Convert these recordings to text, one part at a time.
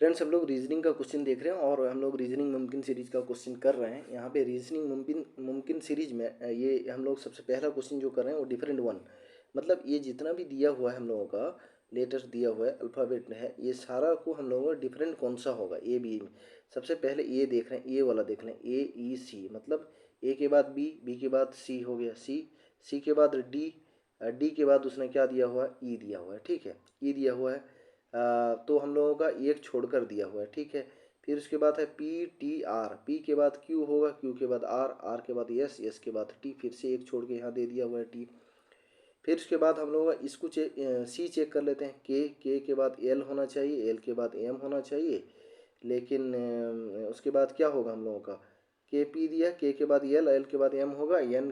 Friends, हम लोग reasoning का क्वेश्चन देख रहे हैं और हम लोग रीजनिंग मुमकिन सीरीज का क्वेश्चन कर रहे हैं। यहाँ पे रीजनिंग मुमकिन मुमकिन सीरीज में ये हम लोग सबसे पहला क्वेश्चन जो कर रहे हैं वो डिफरेंट वन, मतलब ये जितना भी दिया हुआ है हम लोगों का लेटर्स दिया हुआ है, अल्फ़ाबेट है, ये सारा को हम लोगों का डिफरेंट कौन सा होगा ए बी में। सबसे पहले ए देख रहे हैं, ए वाला देख रहे हैं, ए ई सी, मतलब ए के बाद बी, बी के बाद सी हो गया, सी के बाद डी, डी के बाद उसने क्या दिया हुआ है, ई दिया हुआ है। ठीक है, ई दिया हुआ है, तो हम लोगों का एक छोड़कर दिया हुआ है। ठीक है, फिर उसके बाद है पी टी आर, पी के बाद क्यू होगा, क्यू के बाद आर, आर के बाद एस, एस के बाद टी, फिर से एक छोड़ के यहाँ दे दिया हुआ है टी। फिर उसके बाद हम लोगों का इसको सी चेक कर लेते हैं, के के बाद एल होना चाहिए, एल के बाद एम होना चाहिए, लेकिन उसके बाद क्या होगा हम लोगों का, के पी दिया, के बाद एल, एल के बाद एम होगा, एन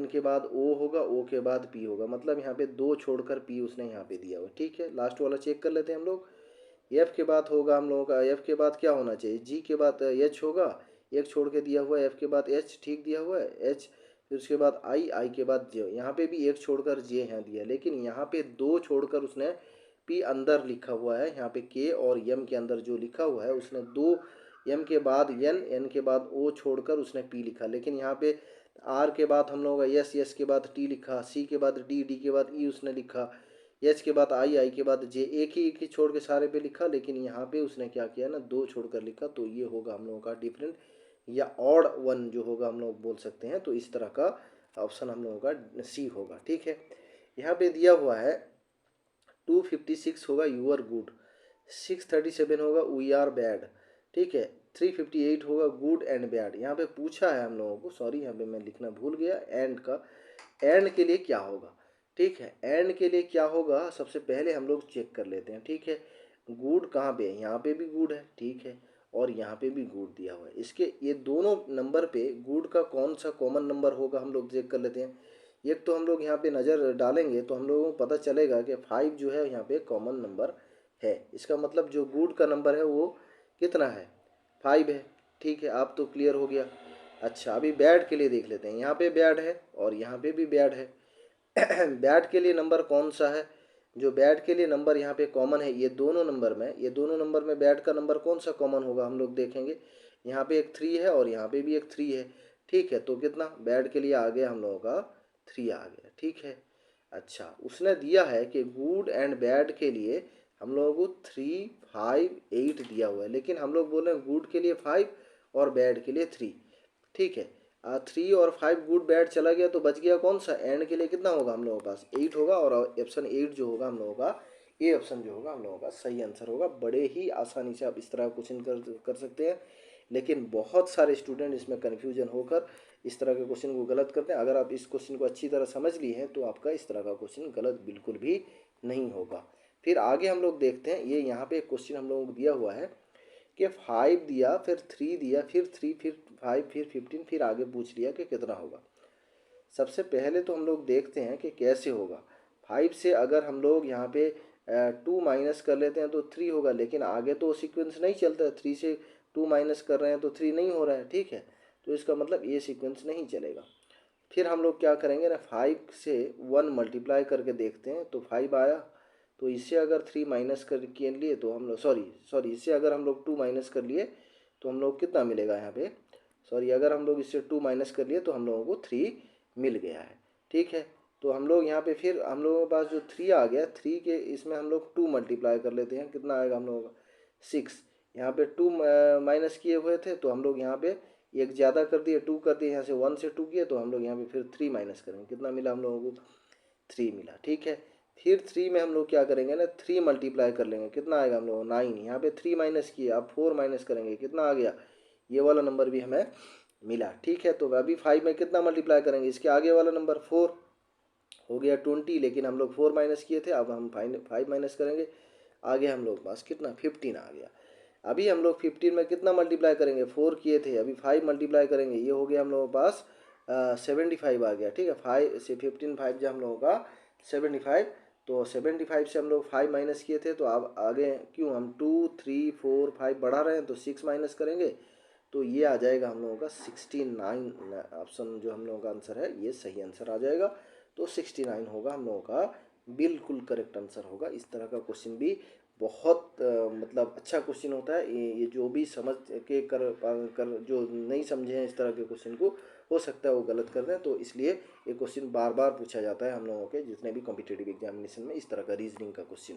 के बाद ओ होगा, ओ के बाद पी होगा, मतलब यहाँ पे दो छोड़कर पी उसने यहाँ पे दिया हुआ। ठीक है, लास्ट वाला चेक कर लेते हैं हम लोग। एफ के बाद होगा हम लोगों का, एफ के बाद क्या होना चाहिए, जी के बाद एच होगा, एक छोड़ के दिया हुआ है, एफ के बाद एच, ठीक दिया हुआ है एच, फिर उसके बाद आई, आई के बाद जे, यहाँ पे भी एक छोड़कर जे यहाँ दिया, लेकिन यहाँ पे दो छोड़कर उसने पी अंदर लिखा हुआ है। यहाँ पे के और एम के अंदर जो लिखा हुआ है उसने दो, एम के बाद एन, एन के बाद ओ छोड़कर उसने पी लिखा, लेकिन यहाँ पे आर के बाद हम लोगों का यस, यस के बाद टी लिखा, सी के बाद डी, डी के बाद ई उसने लिखा, एच के बाद आई, आई के बाद जे, एक ही छोड़ के सारे पे लिखा, लेकिन यहाँ पे उसने क्या किया ना, दो छोड़कर लिखा, तो ये होगा हम लोगों का डिफरेंट या ऑड वन जो होगा हम लोग बोल सकते हैं। तो इस तरह का ऑप्शन हम लोगों का सी होगा। ठीक है, यहाँ पे दिया हुआ है 256 होगा यू आर गुड, 637 होगा वी आर बैड। ठीक है, 358 होगा गुड एंड बैड। यहाँ पे पूछा है हम लोगों को, सॉरी यहाँ पे मैं लिखना भूल गया, एंड का, एंड के लिए क्या होगा। ठीक है, एंड के लिए क्या होगा सबसे पहले हम लोग चेक कर लेते हैं। ठीक है, गुड कहाँ पे है, यहाँ पे भी गुड है, ठीक है, और यहाँ पे भी गुड दिया हुआ है। इसके ये दोनों नंबर पे गुड का कौन सा कॉमन नंबर होगा हम लोग चेक कर लेते हैं। एक तो हम लोग यहाँ पे नज़र डालेंगे तो हम लोगों को पता चलेगा कि 5 जो है यहाँ पे कॉमन नंबर है। इसका मतलब जो गुड का नंबर है वो कितना है, 5 है। ठीक है, आप तो क्लियर हो गया। अच्छा, अभी बैड के लिए देख लेते हैं, यहाँ पे बैड है और यहाँ पे भी बैड है। बैड के लिए नंबर कौन सा है, जो बैड के लिए नंबर यहाँ पे कॉमन है, ये दोनों नंबर में बैड का नंबर कौन सा कॉमन होगा हम लोग देखेंगे। यहाँ पे एक 3 है और यहाँ पे भी एक 3 है। ठीक है, तो कितना बैड के लिए आ गया हम लोगों का 3 आ गया। ठीक है, अच्छा, उसने दिया है कि गुड एंड बैड के लिए हम लोगों को 3, 5, 8 दिया हुआ है, लेकिन हम लोग बोल रहे हैं गुड के लिए 5 और बैड के लिए 3। ठीक है, 3 और 5 गुड बैड चला गया तो बच गया कौन सा, एंड के लिए कितना होगा हम लोगों के पास 8 होगा, और ऑप्शन 8 जो होगा हम लोगों का, ये ऑप्शन जो होगा हम लोगों का सही आंसर होगा। बड़े ही आसानी से आप इस तरह क्वेश्चन कर सकते हैं, लेकिन बहुत सारे स्टूडेंट इसमें कन्फ्यूजन होकर इस तरह के क्वेश्चन को गलत करते हैं। अगर आप इस क्वेश्चन को अच्छी तरह समझ लिए हैं तो आपका इस तरह का क्वेश्चन गलत बिल्कुल भी नहीं होगा। फिर आगे हम लोग देखते हैं, ये यहाँ पे एक क्वेश्चन हम लोगों को दिया हुआ है कि 5 दिया, फिर 3 दिया, फिर 3, फिर 5, फिर 15, फिर आगे पूछ लिया कि कितना होगा। सबसे पहले तो हम लोग देखते हैं कि कैसे होगा। 5 से अगर हम लोग यहाँ पे 2 माइनस कर लेते हैं तो 3 होगा, लेकिन आगे तो सीक्वेंस नहीं चलता है, 3 से 2 माइनस कर रहे हैं तो 3 नहीं हो रहा है। ठीक है, तो इसका मतलब ये सीक्वेंस नहीं चलेगा। फिर हम लोग क्या करेंगे ना, 5 से 1 मल्टीप्लाई करके देखते हैं तो 5 आया, तो इससे अगर 3 माइनस कर किए लिए तो हम लोग सॉरी इससे अगर हम लोग 2 माइनस कर लिए तो हम लोग कितना मिलेगा यहाँ पे, सॉरी अगर हम लोग इससे 2 माइनस कर लिए तो हम लोगों को 3 मिल गया है। ठीक है, तो हम लोग यहाँ पे फिर हम लोगों के पास जो 3 आ गया, 3 के इसमें हम लोग 2 मल्टीप्लाई कर लेते हैं, कितना आएगा हम लोगों का 6। यहाँ पे 2 माइनस किए हुए थे तो हम लोग यहाँ पे एक ज़्यादा कर दिए, 2 कर दिए, यहाँ से 1 से 2 किए तो हम लोग यहाँ पे फिर 3 माइनस करेंगे, कितना मिला हम लोगों को 3 मिला। ठीक है, फिर 3 में हम लोग क्या करेंगे ना, 3 मल्टीप्लाई कर लेंगे, कितना आएगा हम लोग 9। यहाँ पे 3 माइनस किए, अब 4 माइनस करेंगे, कितना आ गया, ये वाला नंबर भी हमें मिला। ठीक है, तो अभी 5 में कितना मल्टीप्लाई करेंगे, इसके आगे वाला नंबर 4 हो गया 20, लेकिन हम लोग 4 माइनस किए थे, अब हम 5 माइनस करेंगे, आगे हम लोग पास कितना 15 आ गया। अभी हम लोग 15 में कितना मल्टीप्लाई करेंगे, 4 किए थे, अभी 5 मल्टीप्लाई करेंगे, ये हो गया हम लोगों के पास 75 आ गया। ठीक है, 5 से 15, 5 जो हम लोगों का 75, तो 75 से हम लोग 5 माइनस किए थे, तो अब आगे क्यों हम 2, 3, 4, 5 बढ़ा रहे हैं तो 6 माइनस करेंगे, तो ये आ जाएगा हम लोगों का 69। ऑप्शन जो हम लोगों का आंसर है ये सही आंसर आ जाएगा, तो 69 होगा हम लोगों का बिल्कुल करेक्ट आंसर होगा। इस तरह का क्वेश्चन भी बहुत मतलब अच्छा क्वेश्चन होता है। ये जो भी समझ के कर जो नहीं समझे हैं इस तरह के क्वेश्चन को, हो सकता है वो गलत कर दें, तो इसलिए ये क्वेश्चन बार बार पूछा जाता है हम लोगों के जितने भी कॉम्पिटिटिव एग्जामिनेशन में, इस तरह का रीजनिंग का क्वेश्चन।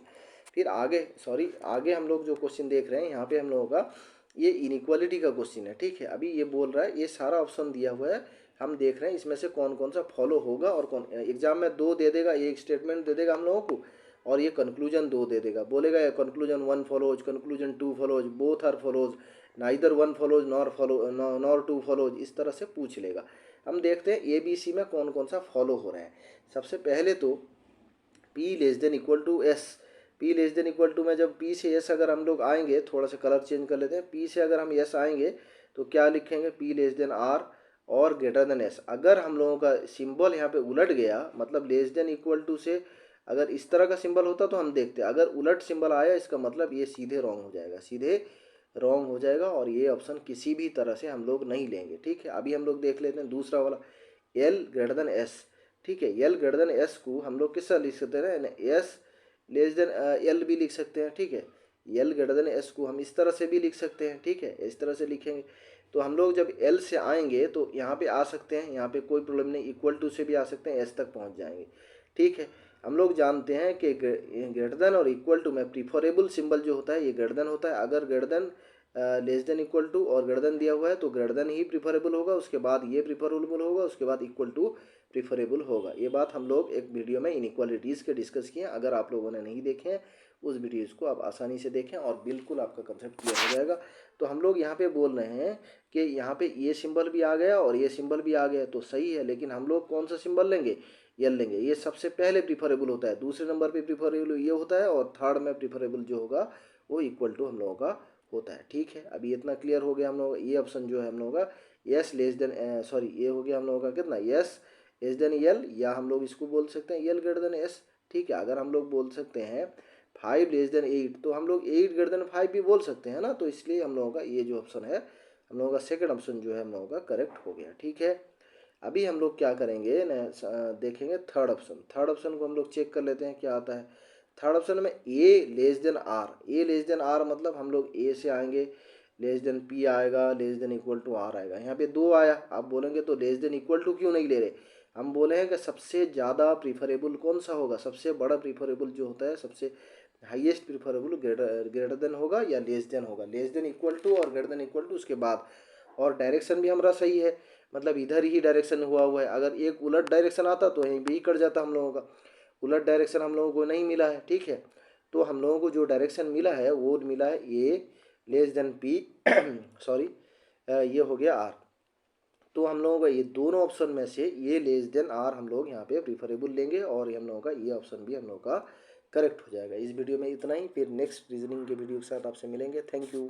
फिर आगे हम लोग जो क्वेश्चन देख रहे हैं यहाँ पे हम लोगों का ये इनइक्वालिटी का क्वेश्चन है, ठीक है। अभी ये बोल रहा है, ये सारा ऑप्शन दिया हुआ है, हम देख रहे हैं इसमें से कौन कौन सा फॉलो होगा और कौन। एग्जाम में दो दे देगा, एक स्टेटमेंट दे देगा हम लोगों को और ये कंक्लूजन दो दे देगा, बोलेगा ये conclusion 1 follows, conclusion 2 follows, both are follows, neither 1 follows nor 2 follows, इस तरह से पूछ लेगा। हम देखते हैं ABC में कौन कौन सा फॉलो हो रहा है। सबसे पहले तो P less than equal to S. P less than equal to में जब P से S अगर हम लोग आएंगे, थोड़ा सा कलर चेंज कर लेते हैं, P से अगर हम S आएंगे तो क्या लिखेंगे, P लेस देन R और ग्रेटर देन S। अगर हम लोगों का सिंबल यहाँ पे उलट गया, मतलब लेस देन इक्वल टू से अगर इस तरह का सिंबल होता तो हम देखते, अगर उलट सिंबल आया इसका मतलब ये सीधे रॉन्ग हो जाएगा, सीधे रॉन्ग हो जाएगा और ये ऑप्शन किसी भी तरह से हम लोग नहीं लेंगे, ठीक है। अभी हम लोग देख लेते हैं दूसरा वाला, L ग्रेटर देन S, ठीक है। L ग्रेटर देन S को हम लोग किस तरह लिख सकते हैं, S लेस देन L भी लिख सकते हैं, ठीक है। L ग्रेटर देन S को हम इस तरह से भी लिख सकते हैं, ठीक है, इस तरह से लिखेंगे। तो हम लोग जब L से आएंगे तो यहाँ पे आ सकते हैं, यहाँ पे कोई प्रॉब्लम नहीं, इक्वल टू से भी आ सकते हैं, S तक पहुँच जाएंगे, ठीक है। हम लोग जानते हैं कि ग्रेटर देन और इक्वल टू में प्रीफरेबल सिंबल जो होता है ये ग्रेटर देन होता है। अगर greater than less than equal to और ग्रेटर देन दिया हुआ है तो ग्रेटर देन ही प्रीफरेबल होगा, उसके बाद ये प्रीफरेबल होगा, उसके बाद इक्वल टू प्रीफरेबल होगा। ये बात हम लोग एक वीडियो में इनइक्वालिटीज़ के डिस्कस किए हैं, अगर आप लोगों ने नहीं देखे हैं उस वीडियोज़ को आप आसानी से देखें और बिल्कुल आपका कंसेप्ट क्लियर हो जाएगा। तो हम लोग यहाँ पे बोल रहे हैं कि यहाँ पे ये सिंबल भी आ गया और ये सिंबल भी आ गया तो सही है, लेकिन हम लोग कौन सा सिंबल लेंगे, यल लेंगे। ये सबसे पहले प्रीफरेबल होता है, दूसरे नंबर पे प्रीफरेबल ये होता है और थर्ड में प्रीफरेबल जो होगा वो इक्वल टू हम लोगों का होता है, ठीक है। अभी इतना क्लियर हो गया हम लोग, ये ऑप्शन जो है हम लोगों का यस लेस देन सॉरी ये हो गया हम लोगों का कितना, यस लेस देन यल, या हम लोग इसको बोल सकते हैं यल ग्रेटर देन एस, ठीक है। अगर हम लोग बोल सकते हैं 5 लेस देन 8 तो हम लोग 8 ग्रेटर देन 5 भी बोल सकते हैं ना, तो इसलिए हम लोगों का ये जो ऑप्शन है हम लोगों का सेकंड ऑप्शन जो है हम लोगों का करेक्ट हो गया, ठीक है। अभी हम लोग क्या करेंगे न, देखेंगे थर्ड ऑप्शन। थर्ड ऑप्शन को हम लोग चेक कर लेते हैं क्या आता है। थर्ड ऑप्शन में A less than R, A less than R मतलब हम लोग ए से आएंगे, लेस देन पी आएगा, less than equal to R आएगा। यहाँ पे दो आया, आप बोलेंगे तो लेस देन इक्वल टू क्यों नहीं ले रहे। हम बोले हैं कि सबसे ज़्यादा प्रीफरेबल कौन सा होगा, सबसे बड़ा प्रीफरेबल जो होता है, सबसे हाईएस्ट प्रीफरेबल ग्रेटर देन होगा या लेस देन होगा, लेस देन इक्वल टू और ग्रेटर देन इक्वल टू उसके बाद। और डायरेक्शन भी हमारा सही है, मतलब इधर ही डायरेक्शन हुआ है। अगर एक उलट डायरेक्शन आता तो यहीं भी कट जाता हम लोगों का, उलट डायरेक्शन हम लोगों को नहीं मिला है, ठीक है। तो हम लोगों को जो डायरेक्शन मिला है वो मिला है ए लेस देन पी सॉरी ये हो गया आर। तो हम लोगों का ये दोनों ऑप्शन में से ये लेस देन आर हम लोग यहाँ पे प्रीफरेबल लेंगे और हम लोगों का ये ऑप्शन भी हम लोगों का करेक्ट हो जाएगा। इस वीडियो में इतना ही, फिर नेक्स्ट रीजनिंग के वीडियो के साथ आपसे मिलेंगे। Thank you.